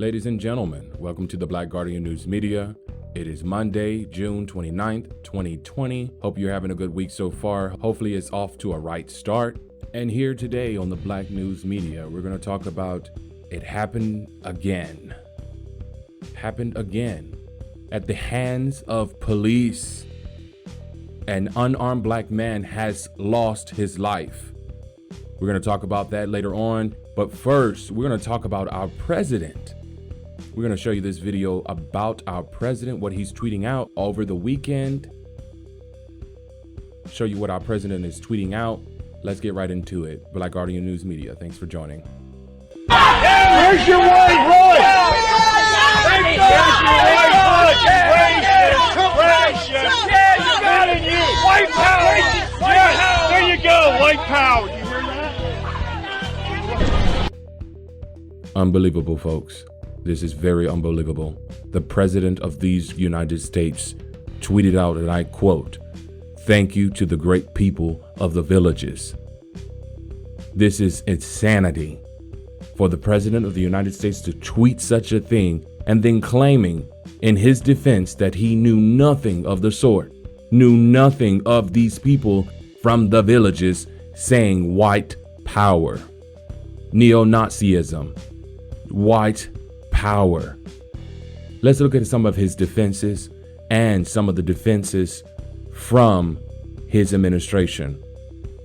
Ladies and gentlemen, welcome to the Black Guardian News Media. It is Monday, June 29th, 2020. Hope you're having a good week so far. Hopefully it's off to a right start. And here today on the Black News Media, we're going to talk about it happened again. Happened again at the hands of police. An unarmed black man has lost his life. We're going to talk about that later on. But first, we're going to talk about our president. We're going to show you this video about our president, what he's tweeting out over the weekend. Show you what our president is tweeting out. Let's get right into it. Black Guardian News Media, thanks for joining. Where's your white hood? Where's your white hood? Racist! Yeah, you got it, you! White power! Yeah, there you go, white power! You hear that? Unbelievable, folks. This is very unbelievable. The president of these United States tweeted out, and I quote, "Thank you to the great people of the villages." This is insanity for the president of the United States to tweet such a thing and then claiming in his defense that he knew nothing of the sort, knew nothing of these people from the villages, saying white power, neo-Nazism, white power. Let's look at some of his defenses and some of the defenses from his administration.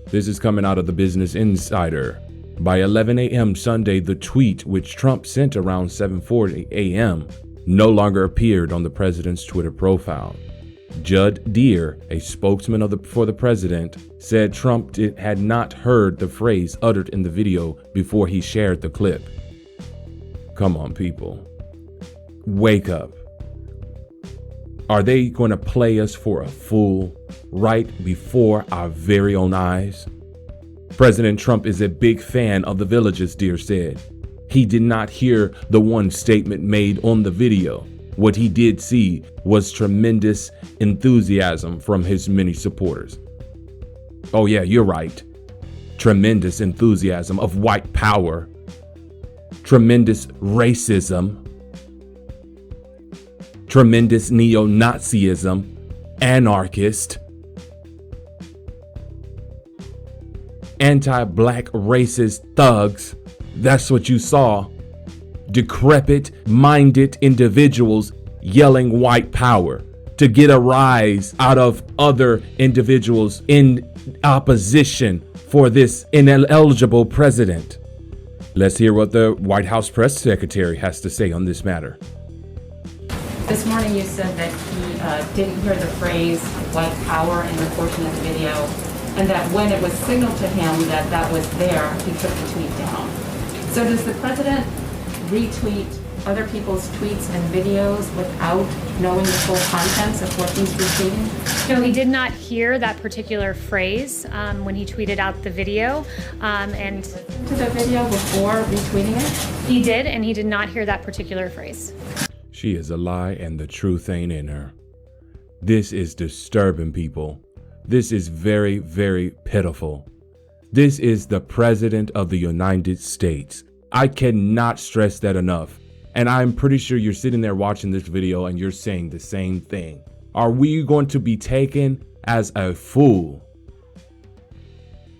This is coming out of the Business Insider. By 11 a.m. Sunday, the tweet, which Trump sent around 7:40 a.m., no longer appeared on the president's Twitter profile. Judd Deere, a spokesman for the president, said Trump had not heard the phrase uttered in the video before he shared the clip. Come on, people. Wake up. Are they going to play us for a fool right before our very own eyes? President Trump is a big fan of the villages, Deere said. He did not hear the one statement made on the video. What he did see was tremendous enthusiasm from his many supporters. Oh yeah, you're right. Tremendous enthusiasm of white power. Tremendous racism, tremendous neo-Nazism, anarchist, anti-black racist thugs. That's what you saw. Decrepit-minded individuals yelling white power to get a rise out of other individuals in opposition for this ineligible president. Let's hear what the White House press secretary has to say on this matter. This morning you said that he didn't hear the phrase white power in your portion of the video, and that when it was signaled to him that that was there, he took the tweet down. So does the president retweet other people's tweets and videos without knowing the full contents of what he's retweeting? No, he did not hear that particular phrase when he tweeted out the video. And to the video before retweeting it? He did, and he did not hear that particular phrase. She is a lie and the truth ain't in her. This is disturbing, people. This is very, very pitiful. This is the president of the United States. I cannot stress that enough. And I'm pretty sure you're sitting there watching this video and you're saying the same thing. Are we going to be taken as a fool?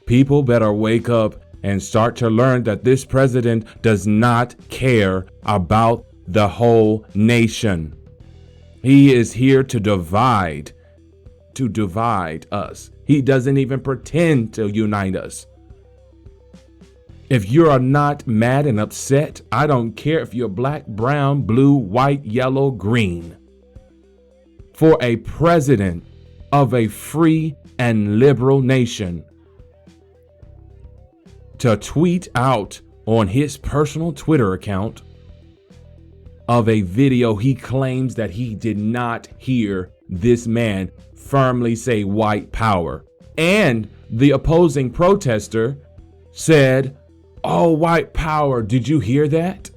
People better wake up and start to learn that this president does not care about the whole nation. He is here to divide us. He doesn't even pretend to unite us. If you are not mad and upset, I don't care if you're black, brown, blue, white, yellow, green. For a president of a free and liberal nation to tweet out on his personal Twitter account of a video he claims that he did not hear this man firmly say white power. And the opposing protester said, "Oh, white power, did you hear that?"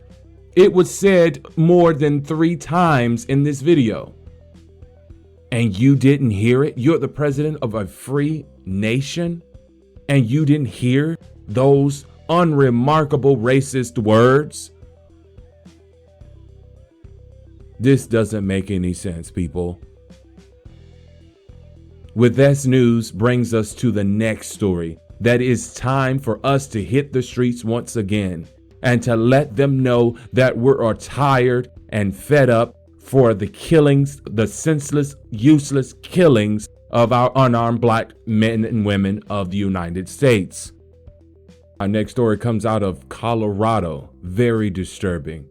It was said more than 3 times in this video. And you didn't hear it? You're the president of a free nation, and you didn't hear those unremarkable racist words? This doesn't make any sense, people. With this news brings us to the next story. That it's time for us to hit the streets once again and to let them know that we are tired and fed up for the killings, the senseless, useless killings of our unarmed black men and women of the United States. Our next story comes out of Colorado. Very disturbing.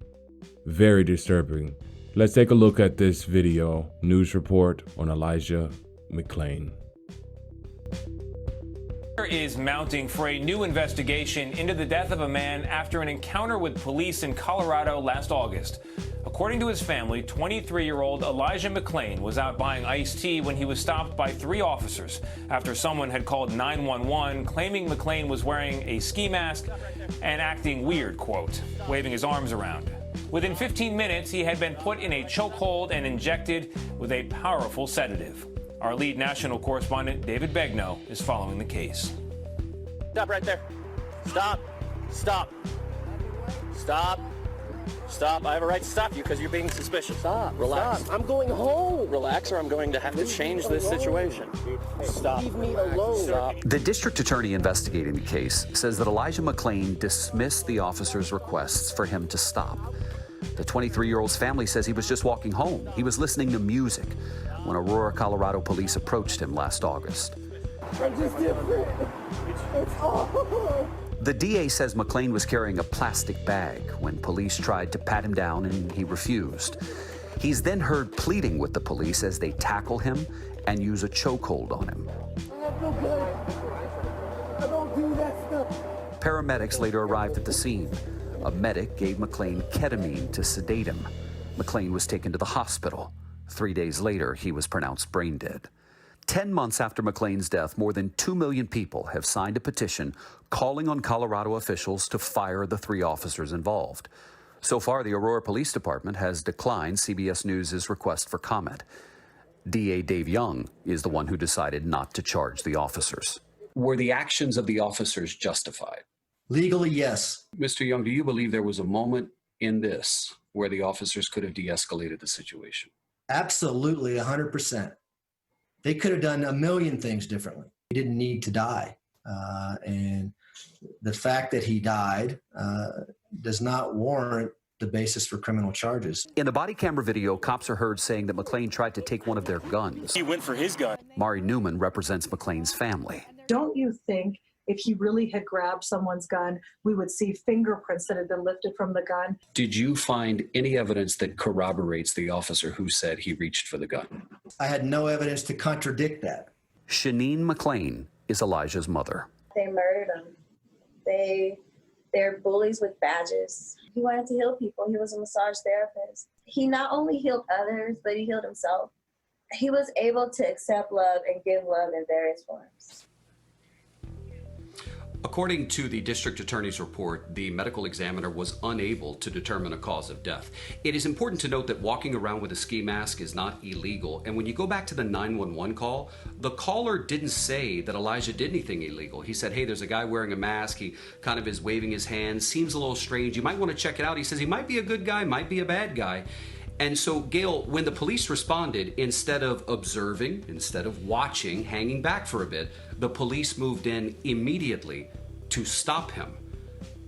Very disturbing. Let's take a look at this video news report on Elijah Mcclain. Is mounting for a new investigation into the death of a man after an encounter with police in Colorado last August. According to his family, 23-year-old Elijah Mcclain was out buying iced tea when he was stopped by 3 officers after someone had called 911 claiming Mcclain was wearing a ski mask and acting weird, quote, waving his arms around. Within 15 minutes, he had been put in a chokehold and injected with a powerful sedative. Our lead national correspondent, David Begnaud, is following the case. Stop right there. Stop. Stop. Stop. Stop. I have a right to stop you because you're being suspicious. Stop. Relax. Stop. I'm going home. Relax or I'm going to have to change this situation. Stop. Leave me alone. Stop. The district attorney investigating the case says that Elijah Mcclain dismissed the officer's requests for him to stop. The 23-year-old's family says he was just walking home. He was listening to music when Aurora, Colorado police approached him last August. I'm just different. It's all. The DA says Mcclain was carrying a plastic bag when police tried to pat him down and he refused. He's then heard pleading with the police as they tackle him and use a chokehold on him. I feel good. I don't do that stuff. Paramedics later arrived at the scene. A medic gave Mcclain ketamine to sedate him. Mcclain was taken to the hospital. 3 days later, he was pronounced brain dead. 10 months after Mcclain's death, more than 2 million people have signed a petition calling on Colorado officials to fire the 3 officers involved. So far, the Aurora Police Department has declined CBS News' request for comment. DA Dave Young is the one who decided not to charge the officers. Were the actions of the officers justified? Legally, yes. Mr. Young, do you believe there was a moment in this where the officers could have de-escalated the situation? Absolutely, 100%. They could have done a million things differently. He didn't need to die. And the fact that he died does not warrant the basis for criminal charges. In the body camera video, cops are heard saying that Mcclain tried to take one of their guns. He went for his gun. Mari Newman represents Mcclain's family. Don't you think if he really had grabbed someone's gun, we would see fingerprints that had been lifted from the gun? Did you find any evidence that corroborates the officer who said he reached for the gun? I had no evidence to contradict that. Shanine Mcclain is Elijah's mother. They murdered him. They're bullies with badges. He wanted to heal people. He was a massage therapist. He not only healed others, but he healed himself. He was able to accept love and give love in various forms. According to the district attorney's report, the medical examiner was unable to determine a cause of death. It is important to note that walking around with a ski mask is not illegal. And when you go back to the 911 call, the caller didn't say that Elijah did anything illegal. He said, hey, there's a guy wearing a mask. He kind of is waving his hand. Seems a little strange. You might want to check it out. He says he might be a good guy, might be a bad guy. And so, Gail, when the police responded, instead of observing, instead of watching, hanging back for a bit, the police moved in immediately to stop him,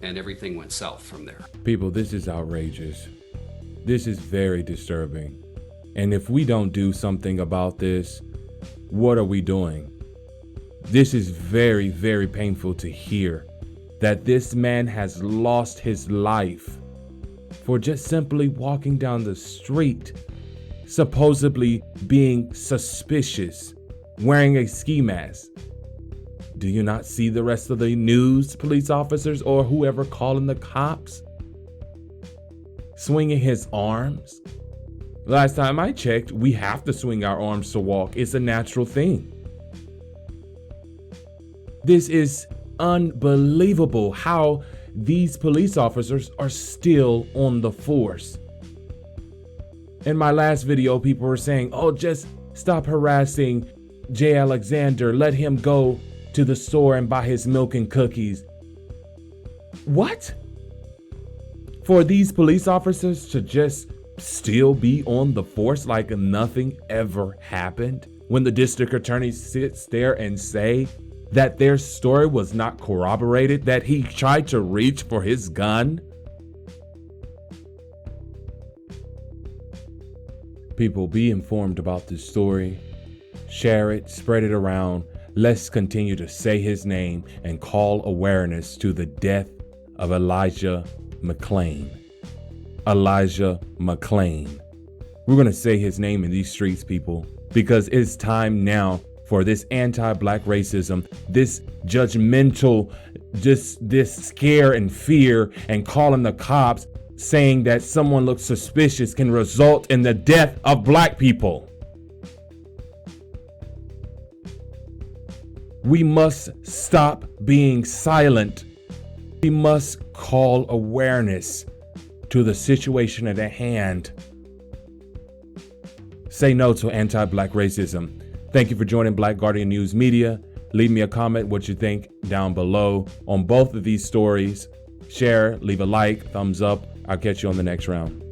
and everything went south from there. People, this is outrageous. This is very disturbing. And if we don't do something about this, what are we doing? This is very, very painful to hear that this man has lost his life for just simply walking down the street, supposedly being suspicious, wearing a ski mask. Do you not see the rest of the news police officers or whoever calling the cops swinging his arms? Last time I checked, we have to swing our arms to walk. It's a natural thing. This is unbelievable how these police officers are still on the force. In my last video, people were saying, oh, just stop harassing Jay Alexander. Let him go to the store and buy his milk and cookies. What? For these police officers to just still be on the force like nothing ever happened? When the district attorney sits there and say that their story was not corroborated, that he tried to reach for his gun? People, be informed about this story. Share it, spread it around. Let's continue to say his name and call awareness to the death of Elijah Mcclain. Elijah Mcclain. We're going to say his name in these streets, people, because it's time now for this anti-black racism, this judgmental, this scare and fear and calling the cops, saying that someone looks suspicious can result in the death of black people. We must stop being silent. We must call awareness to the situation at hand. Say no to anti-black racism. Thank you for joining Black Guardian News Media. Leave me a comment what you think down below on both of these stories. Share, leave a like, thumbs up. I'll catch you on the next round.